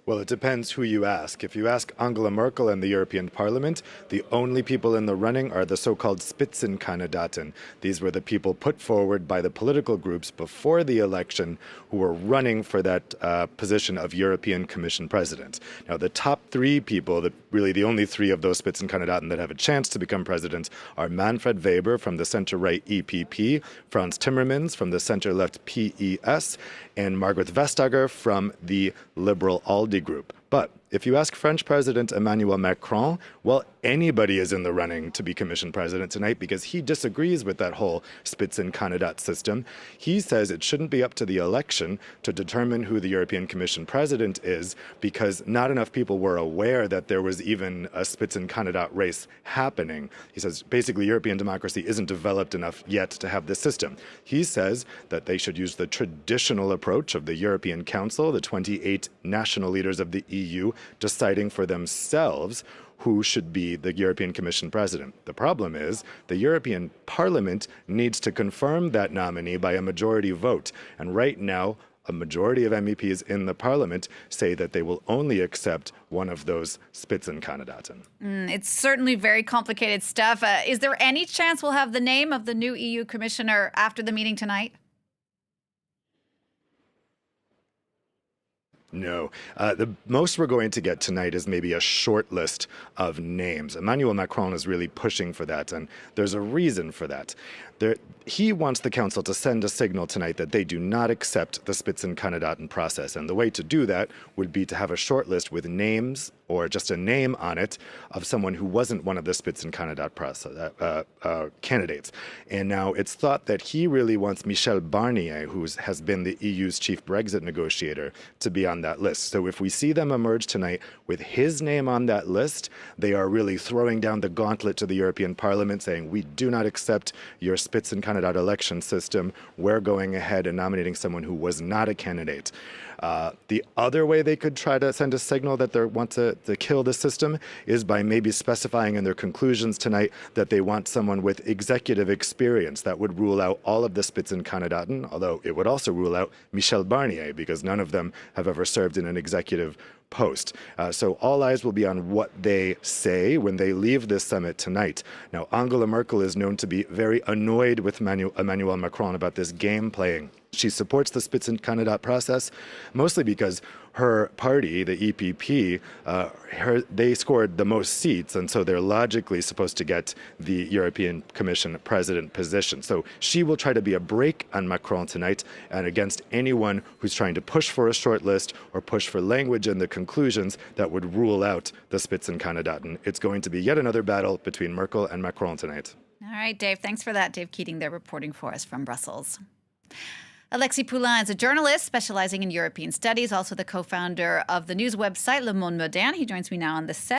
Well, it depends who you ask. If you ask Angela Merkel and the European Parliament, the only people in the running are the so-called Spitzenkandidaten. These were the people put forward by the political groups before the election who were running for that position of European Commission President. Now, the top three people, really the only three of those Spitzenkandidaten that have a chance to become president, are Manfred Weber from the center-right EPP, Franz Timmermans from the center-left PES, and Margaret Vestager from the liberal ALDE group. But if you ask French President Emmanuel Macron, well, anybody is in the running to be Commission President tonight because he disagrees with that whole Spitzenkandidat system. He says it shouldn't be up to the election to determine who the European Commission President is because not enough people were aware that there was even a Spitzenkandidat race happening. He says basically European democracy isn't developed enough yet to have this system. He says that they should use the traditional approach of the European Council, the 28 national leaders of the EU, deciding for themselves who should be the European Commission President. The problem is the European Parliament needs to confirm that nominee by a majority vote. And right now, a majority of MEPs in the Parliament say that they will only accept one of those Spitzenkandidaten. It's certainly very complicated stuff. Is there any chance we'll have the name of the new EU Commissioner after the meeting tonight? No. The most we're going to get tonight is maybe a short list of names. Emmanuel Macron is really pushing for that, and there's a reason for that. He wants the council to send a signal tonight that they do not accept the Spitzenkandidaten process. And the way to do that would be to have a short list with names or just a name on it of someone who wasn't one of the Spitzenkandidat candidates. And now it's thought that he really wants Michel Barnier, who has been the EU's chief Brexit negotiator, to be on that list. So if we see them emerge tonight with his name on that list, they are really throwing down the gauntlet to the European Parliament saying, we do not accept your Spitzenkandidat election system. We're going ahead and nominating someone who was not a candidate. The other way they could try to send a signal that they want to kill the system is by maybe specifying in their conclusions tonight that they want someone with executive experience. That would rule out all of the Spitzenkandidaten, although it would also rule out Michel Barnier because none of them have ever served in an executive post. So all eyes will be on what they say when they leave this summit tonight. Now, Angela Merkel is known to be very annoyed with Emmanuel Macron about this game playing. She supports the Spitzenkandidat process, mostly because her party, the EPP, they scored the most seats, and so they're logically supposed to get the European Commission President position. So she will try to be a brake on Macron tonight and against anyone who's trying to push for a short list or push for language in the conclusions that would rule out the Spitzenkandidaten. It's going to be yet another battle between Merkel and Macron tonight. All right, Dave, thanks for that. Dave Keating there reporting for us from Brussels. Alexis Poulain is a journalist specializing in European studies, also the co-founder of the news website Le Monde Moderne. He joins me now on the set.